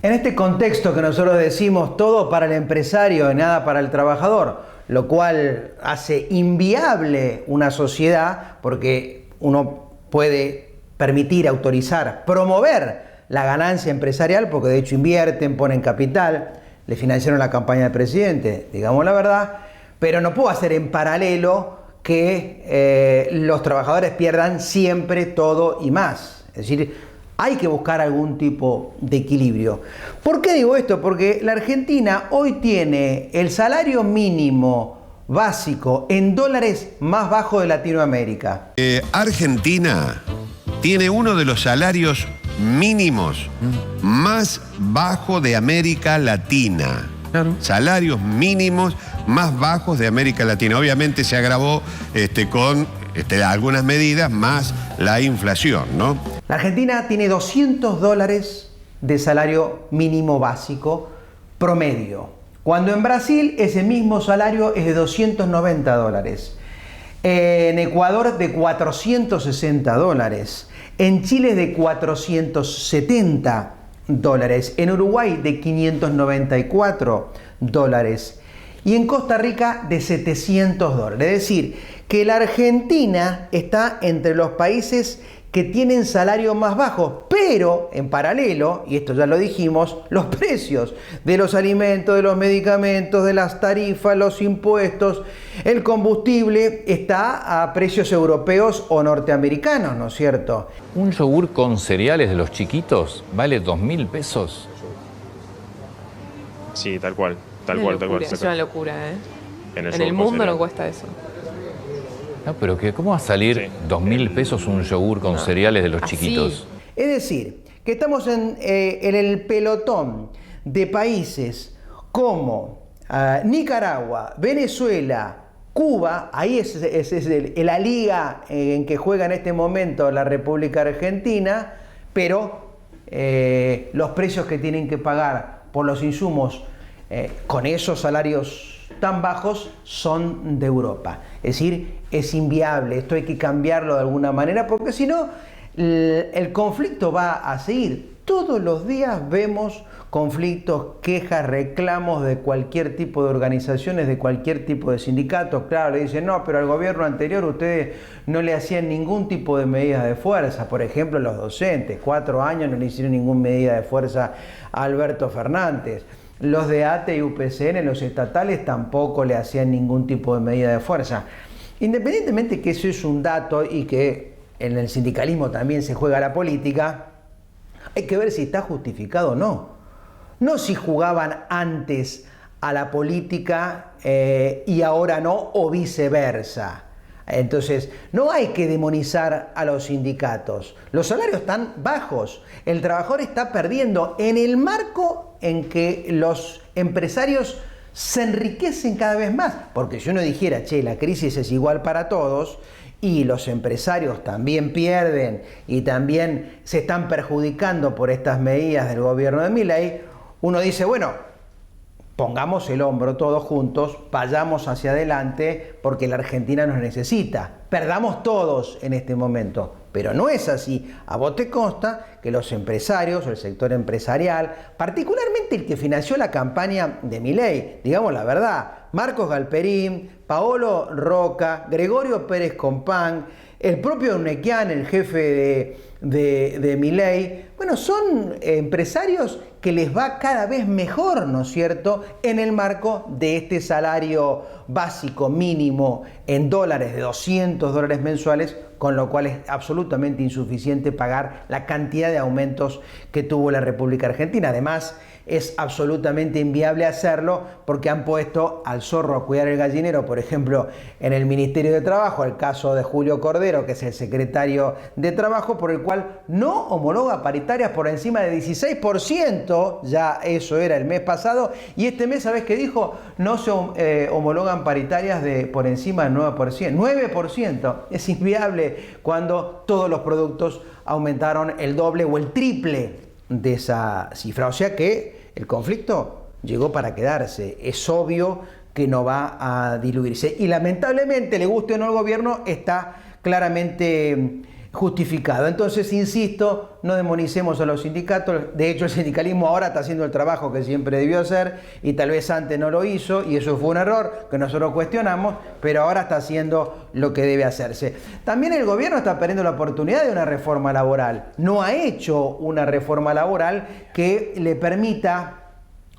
En este contexto que nosotros decimos todo para el empresario y nada para el trabajador, lo cual hace inviable una sociedad porque uno puede permitir, autorizar, promover la ganancia empresarial porque de hecho invierten, ponen capital, le financiaron la campaña del presidente, digamos la verdad, pero no puedo hacer en paralelo que los trabajadores pierdan siempre todo y más. Es decir, hay que buscar algún tipo de equilibrio. ¿Por qué digo esto? Porque la Argentina hoy tiene el salario mínimo básico en dólares más bajo de Latinoamérica. Argentina tiene uno de los salarios mínimos más bajos de América Latina. Claro. Salarios mínimos más bajos de América Latina. Obviamente se agravó con algunas medidas más la inflación, ¿no? La Argentina tiene $200 de salario mínimo básico promedio, cuando en Brasil ese mismo salario es de $290. En Ecuador de $460, en Chile de $470, en Uruguay de $594 y en Costa Rica de $700. Es decir, que la Argentina está entre los países que tienen salarios más bajos, pero en paralelo, y esto ya lo dijimos, los precios de los alimentos, de los medicamentos, de las tarifas, los impuestos, el combustible está a precios europeos o norteamericanos, ¿no es cierto? Un yogur con cereales de los chiquitos vale 2.000 pesos. Sí, tal cual, tal cual. Es una locura, ¿eh? En el mundo no cuesta eso. No, pero ¿cómo va a salir 2.000 pesos un yogur con cereales de los chiquitos? Es decir, que estamos en el pelotón de países como Nicaragua, Venezuela, Cuba, ahí es la liga en que juega en este momento la República Argentina, pero los precios que tienen que pagar por los insumos con esos salarios tan bajos son de Europa. Es decir, es inviable, esto hay que cambiarlo de alguna manera porque si no el conflicto va a seguir. Todos los días vemos conflictos, quejas, reclamos de cualquier tipo de organizaciones, de cualquier tipo de sindicatos. Claro, le dicen, no, pero al gobierno anterior ustedes no le hacían ningún tipo de medidas de fuerza. Por ejemplo, los docentes, 4 años no le hicieron ninguna medida de fuerza a Alberto Fernández. Los de ATE y UPCN, los estatales, tampoco le hacían ningún tipo de medida de fuerza. Independientemente que eso es un dato y que en el sindicalismo también se juega la política, hay que ver si está justificado o no. No si jugaban antes a la política y ahora no, o viceversa. Entonces, no hay que demonizar a los sindicatos. Los salarios están bajos. El trabajador está perdiendo en el marco en que los empresarios se enriquecen cada vez más. Porque si uno dijera, che, la crisis es igual para todos y los empresarios también pierden y también se están perjudicando por estas medidas del gobierno de Milei, uno dice, bueno, pongamos el hombro todos juntos, vayamos hacia adelante porque la Argentina nos necesita. Perdamos todos en este momento. Pero no es así. A vos te consta que los empresarios o el sector empresarial, particularmente el que financió la campaña de Milei, digamos la verdad, Marcos Galperín, Paolo Roca, Gregorio Pérez Compán, el propio Unnequian, el jefe de Milei, bueno, son empresarios que les va cada vez mejor, ¿no es cierto?, en el marco de este salario básico mínimo en dólares de $200 mensuales, con lo cual es absolutamente insuficiente pagar la cantidad de aumentos que tuvo la República Argentina. Además, es absolutamente inviable hacerlo porque han puesto al zorro a cuidar el gallinero, por ejemplo, en el Ministerio de Trabajo, el caso de Julio Cordero, Rivero, que es el secretario de Trabajo, por el cual no homologa paritarias por encima de 16%, ya eso era el mes pasado, y este mes, ¿sabés qué dijo? No se homologan paritarias por encima del 9%. 9%. Es inviable cuando todos los productos aumentaron el doble o el triple de esa cifra. O sea que el conflicto llegó para quedarse. Es obvio que no va a diluirse. Y lamentablemente, le guste o no al gobierno, está claramente justificado. Entonces, insisto, no demonicemos a los sindicatos. De hecho, el sindicalismo ahora está haciendo el trabajo que siempre debió hacer y tal vez antes no lo hizo, y eso fue un error que nosotros cuestionamos, pero ahora está haciendo lo que debe hacerse. También el gobierno está perdiendo la oportunidad de una reforma laboral. No ha hecho una reforma laboral que le permita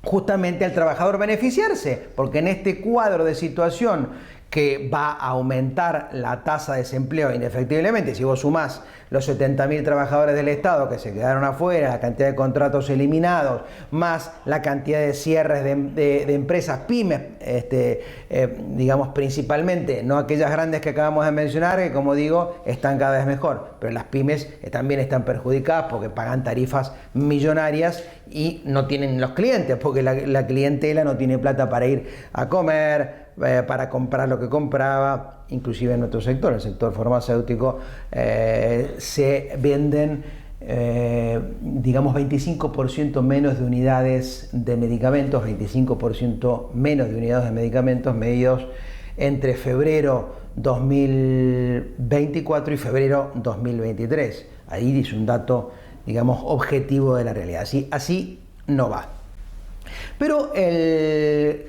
justamente al trabajador beneficiarse, porque en este cuadro de situación que va a aumentar la tasa de desempleo indefectiblemente, si vos sumás los 70.000 trabajadores del Estado que se quedaron afuera, la cantidad de contratos eliminados, más la cantidad de cierres de empresas pymes, digamos principalmente, no aquellas grandes que acabamos de mencionar, que como digo, están cada vez mejor, pero las pymes también están perjudicadas porque pagan tarifas millonarias y no tienen los clientes, porque la clientela no tiene plata para ir a comer, para comprar lo que compraba. Inclusive en nuestro sector, el sector farmacéutico, se venden, digamos, 25% menos de unidades de medicamentos, 25% menos de unidades de medicamentos medidos entre febrero 2024 y febrero 2023. Ahí dice un dato, digamos, objetivo de la realidad. Así no va. Pero el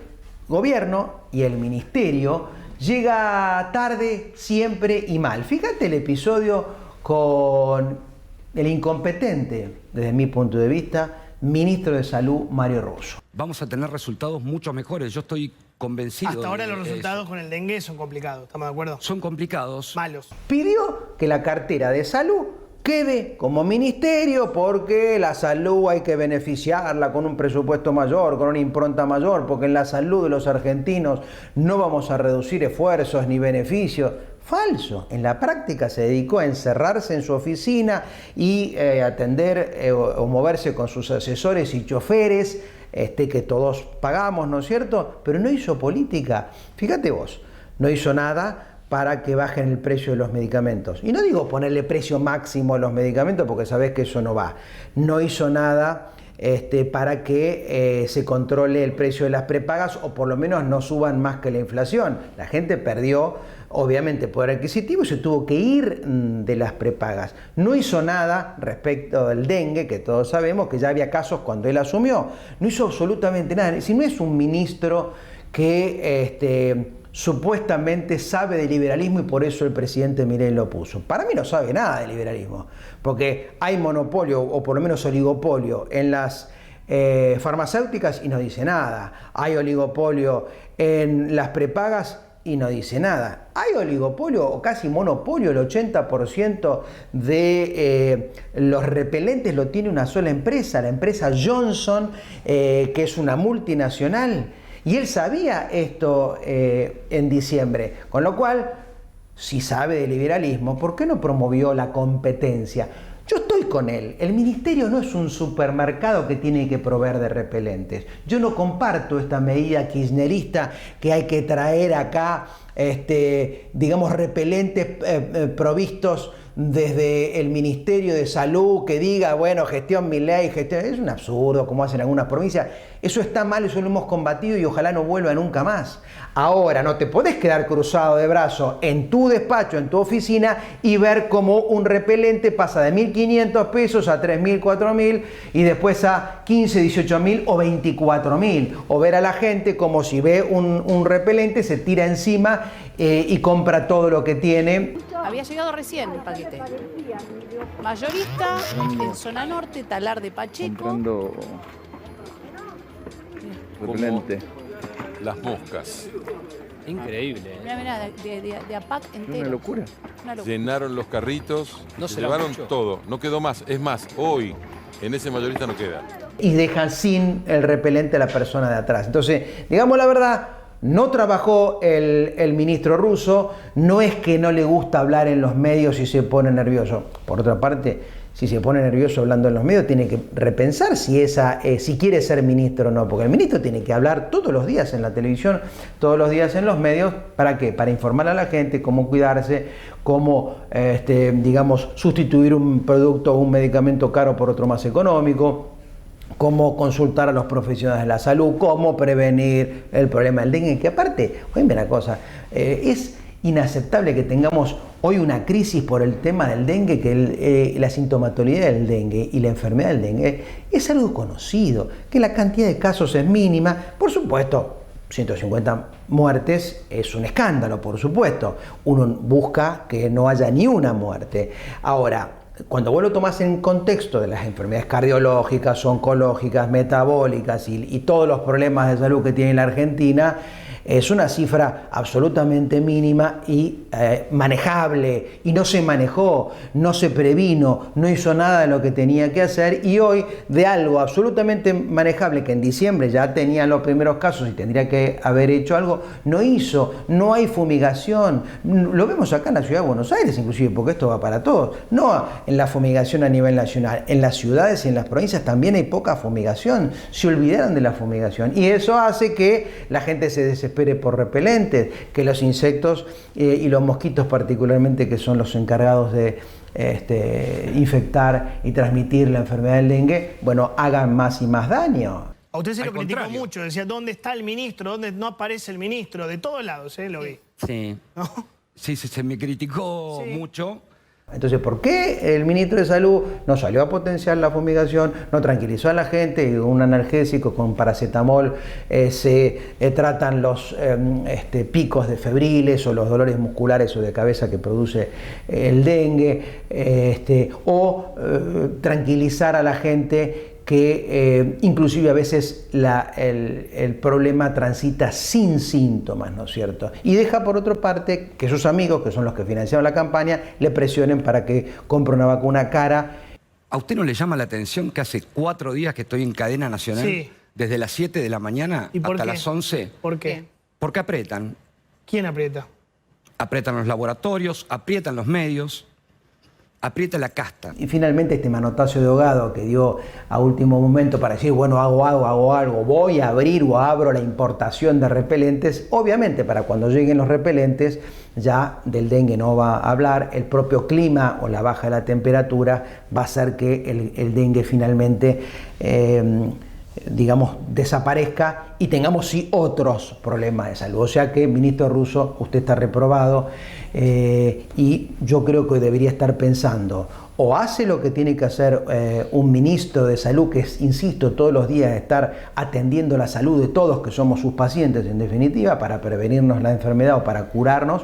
gobierno y el ministerio llega tarde, siempre y mal. Fíjate el episodio con el incompetente, desde mi punto de vista, ministro de Salud, Mario Rosso. Vamos a tener resultados mucho mejores, yo estoy convencido. Hasta ahora de los resultados eso. con el dengue son complicados, ¿estamos de acuerdo? Son complicados. Malos. Pidió que la cartera de salud quede como ministerio porque la salud hay que beneficiarla con un presupuesto mayor, con una impronta mayor, porque en la salud de los argentinos no vamos a reducir esfuerzos ni beneficios. Falso. En la práctica se dedicó a encerrarse en su oficina y atender o moverse con sus asesores y choferes, que todos pagamos, ¿no es cierto? Pero no hizo política. Fíjate vos, no hizo nada para que bajen el precio de los medicamentos. Y no digo ponerle precio máximo a los medicamentos, porque sabés que eso no va. No hizo nada para que se controle el precio de las prepagas, o por lo menos no suban más que la inflación. La gente perdió, obviamente, poder adquisitivo y se tuvo que ir de las prepagas. No hizo nada respecto del dengue, que todos sabemos que ya había casos cuando él asumió. No hizo absolutamente nada. Si no es un ministro que supuestamente sabe de liberalismo y por eso el presidente Milei lo puso. Para mí no sabe nada de liberalismo, porque hay monopolio o por lo menos oligopolio en las farmacéuticas y no dice nada. Hay oligopolio en las prepagas y no dice nada. Hay oligopolio o casi monopolio, el 80% de los repelentes lo tiene una sola empresa, la empresa Johnson, que es una multinacional. Y él sabía esto en diciembre, con lo cual, si sabe de liberalismo, ¿por qué no promovió la competencia? Yo estoy con él. El ministerio no es un supermercado que tiene que proveer de repelentes. Yo no comparto esta medida kirchnerista que hay que traer acá, digamos, repelentes provistos desde el Ministerio de Salud, que diga, bueno, gestión Milei, gestión... Es un absurdo, como hacen algunas provincias. Eso está mal, eso lo hemos combatido y ojalá no vuelva nunca más. Ahora, no te podés quedar cruzado de brazos en tu despacho, en tu oficina, y ver cómo un repelente pasa de 1.500 pesos a 3.000, 4.000, y después a 15, 18.000 o 24.000. O ver a la gente como si ve un repelente, se tira encima y compra todo lo que tiene. Había llegado recién el paquete. Mayorista, en zona norte, Talar de Pacheco. Comprando repelente. Las moscas. Increíble. Mirá, de APAC entero. Una locura. Una locura. Llenaron los carritos, No se llevaron mucho. todo, no quedó más. Es más, hoy en ese mayorista no queda. Y dejan sin el repelente a la persona de atrás. Entonces, digamos la verdad, no trabajó el ministro Russo, no es que no le gusta hablar en los medios y se pone nervioso. Por otra parte, si se pone nervioso hablando en los medios, tiene que repensar si quiere ser ministro o no, porque el ministro tiene que hablar todos los días en la televisión, todos los días en los medios. ¿Para qué? Para informar a la gente cómo cuidarse, cómo, digamos, sustituir un producto o un medicamento caro por otro más económico, cómo consultar a los profesionales de la salud, cómo prevenir el problema del dengue, que aparte, oíme una cosa, es inaceptable que tengamos hoy una crisis por el tema del dengue, que la sintomatología del dengue y la enfermedad del dengue es algo conocido, que la cantidad de casos es mínima. Por supuesto, 150 muertes es un escándalo, por supuesto. Uno busca que no haya ni una muerte. Ahora, cuando vos lo tomás en contexto de las enfermedades cardiológicas, oncológicas, metabólicas y todos los problemas de salud que tiene la Argentina, es una cifra absolutamente mínima y manejable, y no se manejó, no se previno, no hizo nada de lo que tenía que hacer, y hoy de algo absolutamente manejable que en diciembre ya tenían los primeros casos y tendría que haber hecho algo, no hizo, no hay fumigación. Lo vemos acá en la ciudad de Buenos Aires inclusive, porque esto va para todos, no en la fumigación a nivel nacional, en las ciudades y en las provincias también hay poca fumigación, se olvidaron de la fumigación, y eso hace que la gente se desespere por repelentes, que los insectos y los mosquitos particularmente, que son los encargados de infectar y transmitir la enfermedad del dengue, bueno, hagan más y más daño. A usted se Al lo criticó contrario. mucho, decía, ¿dónde está el ministro? ¿Dónde no aparece el ministro? De todos lados, lo vi. Sí. ¿No? Sí, se me criticó Sí. mucho. Entonces, ¿por qué el ministro de Salud no salió a potenciar la fumigación, no tranquilizó a la gente y con un analgésico, con paracetamol, se tratan los picos de febriles o los dolores musculares o de cabeza que produce el dengue, o tranquilizar a la gente que inclusive a veces el problema transita sin síntomas, ¿no es cierto? Y deja por otra parte que sus amigos, que son los que financiaron la campaña, le presionen para que compre una vacuna cara. ¿A usted no le llama la atención que hace 4 días que estoy en cadena nacional? Sí. Desde las 7 de la mañana ¿Y por hasta qué? las 11. ¿Por qué? Porque apretan. ¿Quién aprieta? Aprietan los laboratorios, aprietan los medios, aprieta la casta. Y finalmente este manotazo de ahogado que dio a último momento para decir, bueno, hago algo, voy a abrir o abro la importación de repelentes. Obviamente para cuando lleguen los repelentes ya del dengue no va a hablar, el propio clima o la baja de la temperatura va a hacer que el dengue finalmente digamos, desaparezca y tengamos sí otros problemas de salud. O sea que, ministro Russo, usted está reprobado y yo creo que debería estar pensando, o hace lo que tiene que hacer un ministro de salud, que es, insisto, todos los días estar atendiendo la salud de todos, que somos sus pacientes en definitiva, para prevenirnos la enfermedad o para curarnos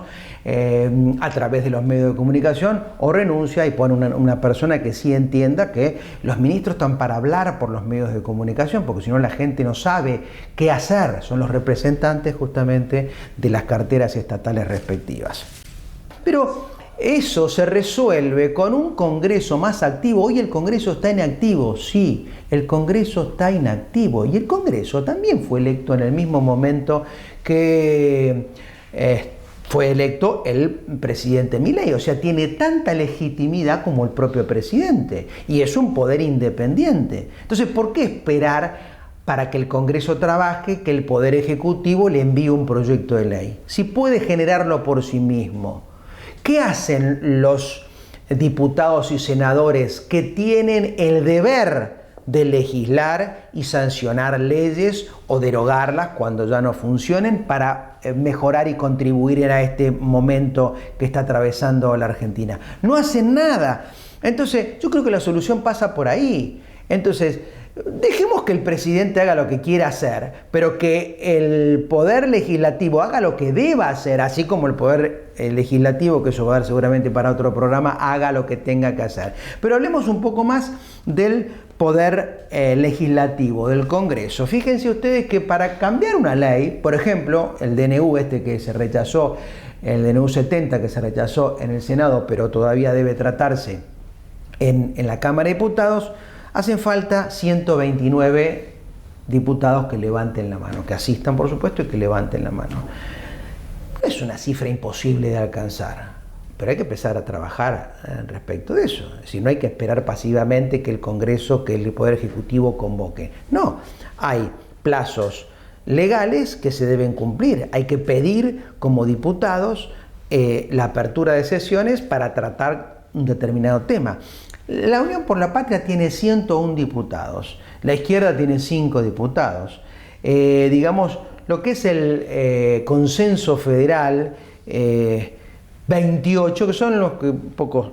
a través de los medios de comunicación, o renuncia y pone una persona que sí entienda que los ministros están para hablar por los medios de comunicación, porque si no la gente no sabe qué hacer, son los representantes justamente de las carteras estatales respectivas. Pero eso se resuelve con un Congreso más activo. Hoy el Congreso está inactivo, sí, el Congreso está inactivo. Y el Congreso también fue electo en el mismo momento que fue electo el presidente Milei. O sea, tiene tanta legitimidad como el propio presidente. Y es un poder independiente. Entonces, ¿por qué esperar para que el Congreso trabaje, que el Poder Ejecutivo le envíe un proyecto de ley? Si puede generarlo por sí mismo. ¿Qué hacen los diputados y senadores que tienen el deber de legislar y sancionar leyes o derogarlas cuando ya no funcionen para mejorar y contribuir a este momento que está atravesando la Argentina? No hacen nada. Entonces, yo creo que la solución pasa por ahí. Entonces, dejemos que el presidente haga lo que quiera hacer, pero que el poder legislativo haga lo que deba hacer, así como el poder legislativo, que eso va a dar seguramente para otro programa, haga lo que tenga que hacer. Pero hablemos un poco más del poder legislativo, del Congreso. Fíjense ustedes que para cambiar una ley, por ejemplo, el DNU que se rechazó, el DNU 70 que se rechazó en el Senado, pero todavía debe tratarse en la Cámara de Diputados, hacen falta 129 diputados que levanten la mano, que asistan por supuesto y que levanten la mano. Es una cifra imposible de alcanzar, pero hay que empezar a trabajar respecto de eso. Es decir, no hay que esperar pasivamente que el Congreso, que el Poder Ejecutivo convoque. No, hay plazos legales que se deben cumplir. Hay que pedir como diputados la apertura de sesiones para tratar un determinado tema. La Unión por la Patria tiene 101 diputados, la izquierda tiene 5 diputados. Digamos, lo que es el consenso federal, 28, que son los que pocos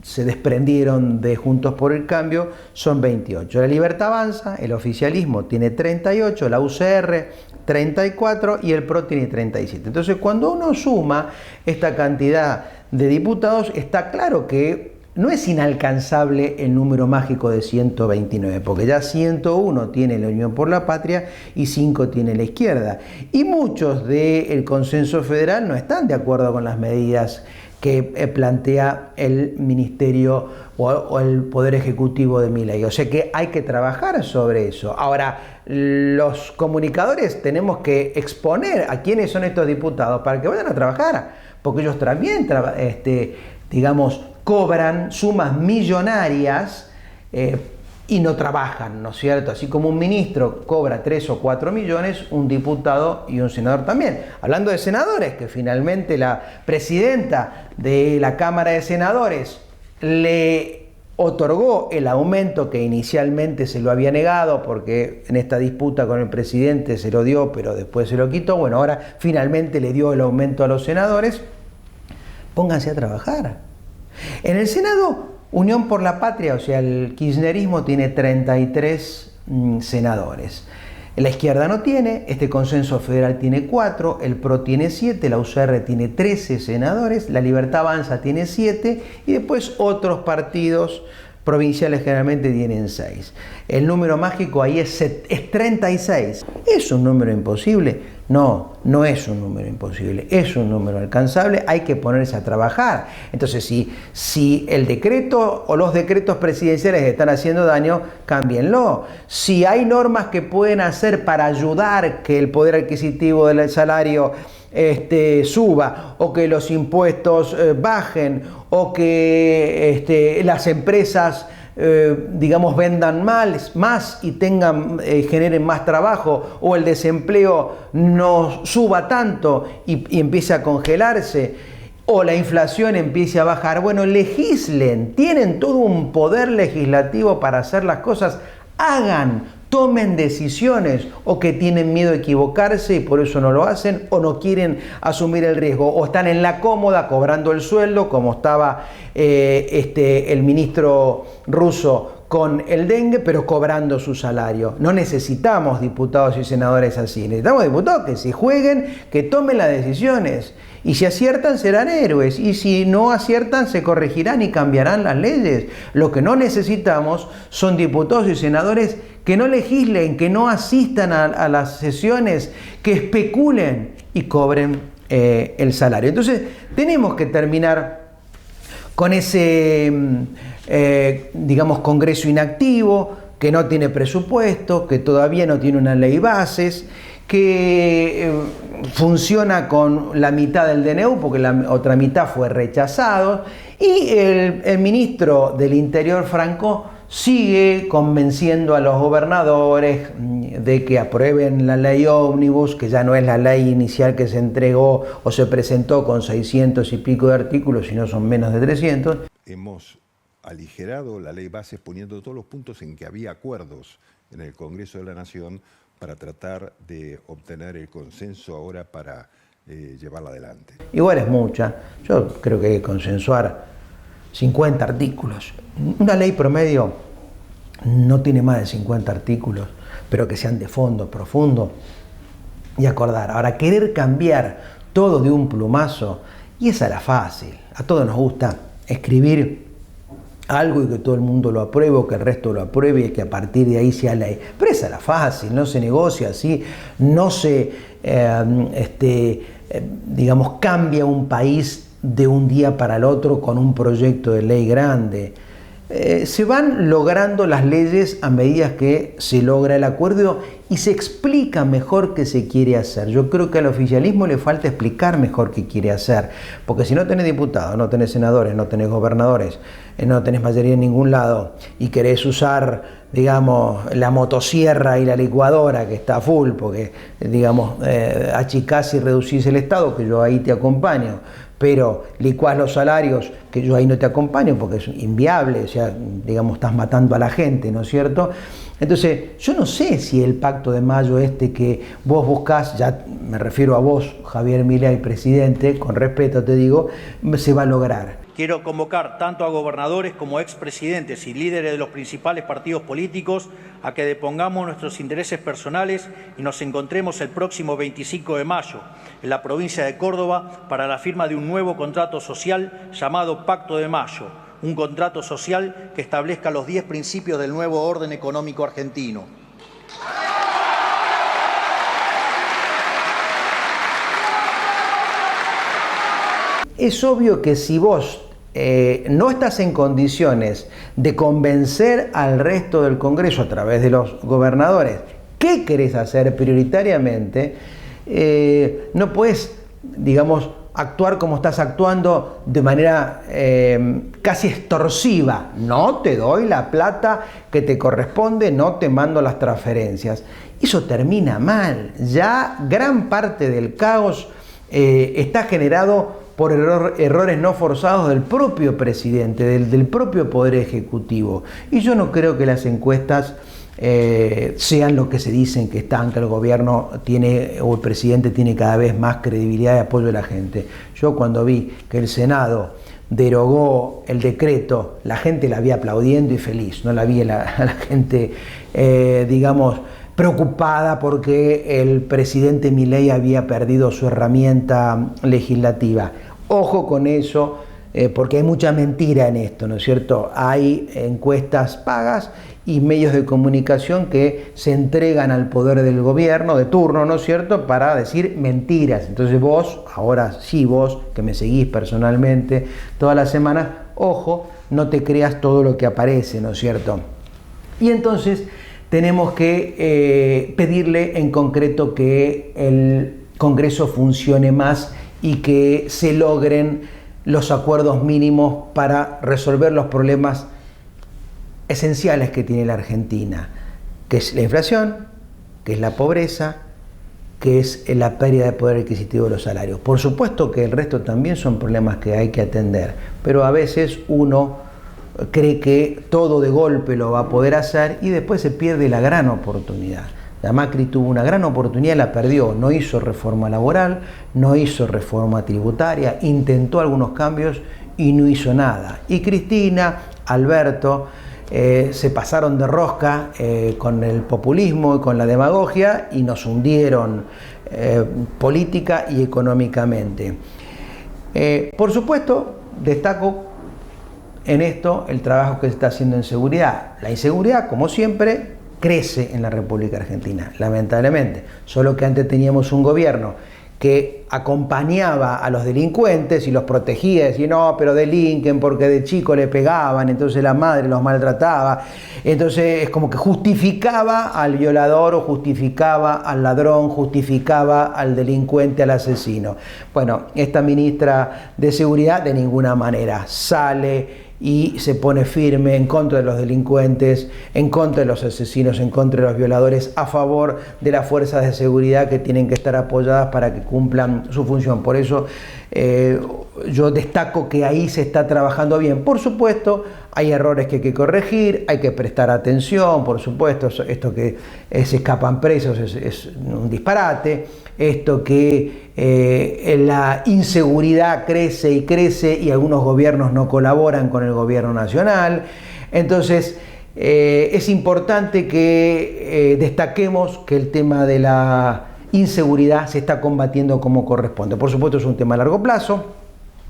se desprendieron de Juntos por el Cambio, son 28. La Libertad Avanza, el oficialismo, tiene 38, la UCR 34 y el PRO tiene 37. Entonces, cuando uno suma esta cantidad de diputados, está claro que no es inalcanzable el número mágico de 129, porque ya 101 tiene la Unión por la Patria y 5 tiene la izquierda. Y muchos del consenso federal no están de acuerdo con las medidas que plantea el Ministerio o el Poder Ejecutivo de Milei. O sea que hay que trabajar sobre eso. Ahora, los comunicadores tenemos que exponer a quiénes son estos diputados para que vayan a trabajar, porque ellos también, digamos, cobran sumas millonarias y no trabajan, ¿no es cierto? Así como un ministro cobra 3 o 4 millones, un diputado y un senador también. Hablando de senadores, que finalmente la presidenta de la Cámara de Senadores le otorgó el aumento que inicialmente se lo había negado, porque en esta disputa con el presidente se lo dio, pero después se lo quitó. Bueno, ahora finalmente le dio el aumento a los senadores. Pónganse a trabajar. En el Senado, Unión por la Patria, o sea, el kirchnerismo tiene 33 senadores. La izquierda no tiene, este consenso federal tiene 4, el PRO tiene 7, la UCR tiene 13 senadores, la Libertad Avanza tiene 7 y después otros partidos provinciales generalmente tienen 6. El número mágico ahí es 36. ¿Es un número imposible? No, no es un número imposible, es un número alcanzable, hay que ponerse a trabajar. Entonces, si el decreto o los decretos presidenciales están haciendo daño, cámbienlo. Si hay normas que pueden hacer para ayudar que el poder adquisitivo del salario suba, o que los impuestos bajen, o que las empresas digamos vendan más y generen más trabajo, o el desempleo no suba tanto y empiece a congelarse, o la inflación empiece a bajar. Bueno, legislen, tienen todo un poder legislativo para hacer las cosas, tomen decisiones, o que tienen miedo a equivocarse y por eso no lo hacen, o no quieren asumir el riesgo, o están en la cómoda cobrando el sueldo, como estaba el ministro ruso con el dengue, pero cobrando su salario. No necesitamos diputados y senadores así, necesitamos diputados que se jueguen, que tomen las decisiones, y si aciertan serán héroes, y si no aciertan se corregirán y cambiarán las leyes. Lo que no necesitamos son diputados y senadores que no legislen, que no asistan a las sesiones, que especulen y cobren el salario. Entonces tenemos que terminar con ese, digamos, Congreso inactivo, que no tiene presupuesto, que todavía no tiene una ley bases, que funciona con la mitad del DNU, porque la otra mitad fue rechazado, y el ministro del Interior, Franco, sigue convenciendo a los gobernadores de que aprueben la ley ómnibus, que ya no es la ley inicial que se entregó o se presentó con 600 y pico de artículos, sino son menos de 300. Hemos aligerado la ley bases poniendo todos los puntos en que había acuerdos en el Congreso de la Nación para tratar de obtener el consenso ahora para llevarla adelante. Igual es mucha. Yo creo que hay que consensuar 50 artículos. Una ley promedio no tiene más de 50 artículos, pero que sean de fondo, profundo, y acordar. Ahora, querer cambiar todo de un plumazo, y esa es la fácil. A todos nos gusta escribir algo y que todo el mundo lo apruebe, o que el resto lo apruebe y que a partir de ahí sea ley. Pero esa es la fácil, no se negocia así, no se, digamos, cambia un país de un día para el otro con un proyecto de ley grande. se van logrando las leyes a medida que se logra el acuerdo y se explica mejor qué se quiere hacer. Yo creo que al oficialismo le falta explicar mejor qué quiere hacer, porque si no tenés diputados, no tenés senadores, no tenés gobernadores, no tenés mayoría en ningún lado y querés usar, digamos, la motosierra y la licuadora que está full, porque, digamos, achicás y reducís el Estado, que yo ahí te acompaño, pero licuás los salarios, que yo ahí no te acompaño porque es inviable, o sea, digamos, estás matando a la gente, ¿no es cierto? Entonces, yo no sé si el pacto de mayo que vos buscás, ya me refiero a vos, Javier Milei, presidente, con respeto te digo, se va a lograr. Quiero convocar tanto a gobernadores como a expresidentes y líderes de los principales partidos políticos a que depongamos nuestros intereses personales y nos encontremos el próximo 25 de mayo en la provincia de Córdoba para la firma de un nuevo contrato social llamado Pacto de Mayo, un contrato social que establezca los 10 principios del nuevo orden económico argentino. Es obvio que si vos no estás en condiciones de convencer al resto del Congreso a través de los gobernadores qué querés hacer prioritariamente, no puedes, digamos, actuar como estás actuando de manera casi extorsiva. No te doy la plata que te corresponde, no te mando las transferencias. Eso termina mal. Ya gran parte del caos está generado por errores no forzados del propio presidente, del propio Poder Ejecutivo. Y yo no creo que las encuestas sean lo que se dicen que están, que el gobierno tiene o el presidente tiene cada vez más credibilidad y apoyo de la gente. Yo cuando vi que el Senado derogó el decreto, la gente la vi aplaudiendo y feliz, no la vi a la gente, digamos, preocupada porque el presidente Milei había perdido su herramienta legislativa. Ojo con eso, porque hay mucha mentira en esto, ¿no es cierto? Hay encuestas pagas y medios de comunicación que se entregan al poder del gobierno de turno, ¿no es cierto?, para decir mentiras. Entonces vos, ahora sí vos, que me seguís personalmente todas las semanas, ojo, no te creas todo lo que aparece, ¿no es cierto? Y entonces tenemos que pedirle en concreto que el Congreso funcione más y que se logren los acuerdos mínimos para resolver los problemas esenciales que tiene la Argentina, que es la inflación, que es la pobreza, que es la pérdida de poder adquisitivo de los salarios. Por supuesto que el resto también son problemas que hay que atender, pero a veces uno cree que todo de golpe lo va a poder hacer y después se pierde la gran oportunidad. La Macri tuvo una gran oportunidad, la perdió, no hizo reforma laboral, no hizo reforma tributaria, intentó algunos cambios y no hizo nada. Y Cristina, Alberto, se pasaron de rosca con el populismo y con la demagogia y nos hundieron política y económicamente. Por supuesto, destaco en esto el trabajo que se está haciendo en seguridad. La inseguridad, como siempre, crece en la República Argentina, lamentablemente. Solo que antes teníamos un gobierno que acompañaba a los delincuentes y los protegía, decía, no, pero delinquen porque de chico le pegaban, entonces la madre los maltrataba. Entonces es como que justificaba al violador o justificaba al ladrón, justificaba al delincuente, al asesino. Bueno, esta ministra de Seguridad de ninguna manera sale y se pone firme en contra de los delincuentes, en contra de los asesinos, en contra de los violadores, a favor de las fuerzas de seguridad que tienen que estar apoyadas para que cumplan su función. Por eso yo destaco que ahí se está trabajando bien. Por supuesto, hay errores que hay que corregir, hay que prestar atención, por supuesto, esto que se escapan presos es un disparate, esto que la inseguridad crece y crece y algunos gobiernos no colaboran con el gobierno nacional. Entonces es importante que destaquemos que el tema de la inseguridad se está combatiendo como corresponde. Por supuesto es un tema a largo plazo,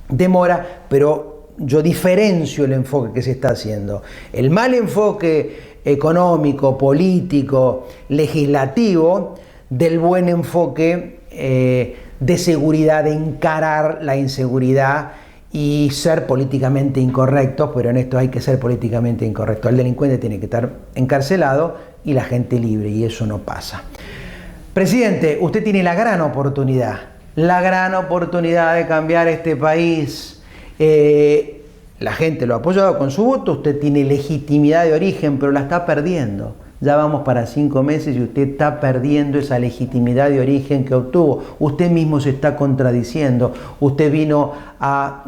demora, pero yo diferencio el enfoque que se está haciendo. El mal enfoque económico, político, legislativo, del buen enfoque de seguridad, de encarar la inseguridad y ser políticamente incorrectos, pero en esto hay que ser políticamente incorrecto. El delincuente tiene que estar encarcelado y la gente libre, y eso no pasa. Presidente, usted tiene la gran oportunidad de cambiar este país. La gente lo ha apoyado con su voto, usted tiene legitimidad de origen, pero la está perdiendo. Ya vamos para 5 meses y usted está perdiendo esa legitimidad de origen que obtuvo. Usted mismo se está contradiciendo. Usted vino a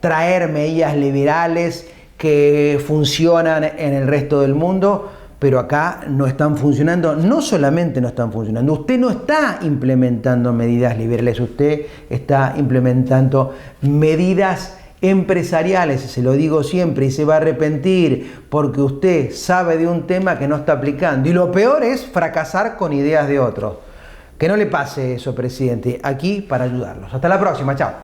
traer medidas liberales que funcionan en el resto del mundo, pero acá no están funcionando. No solamente no están funcionando, usted no está implementando medidas liberales, usted está implementando medidas empresariales, se lo digo siempre, y se va a arrepentir porque usted sabe de un tema que no está aplicando. Y lo peor es fracasar con ideas de otros. Que no le pase eso, presidente, aquí para ayudarlos. Hasta la próxima, chao.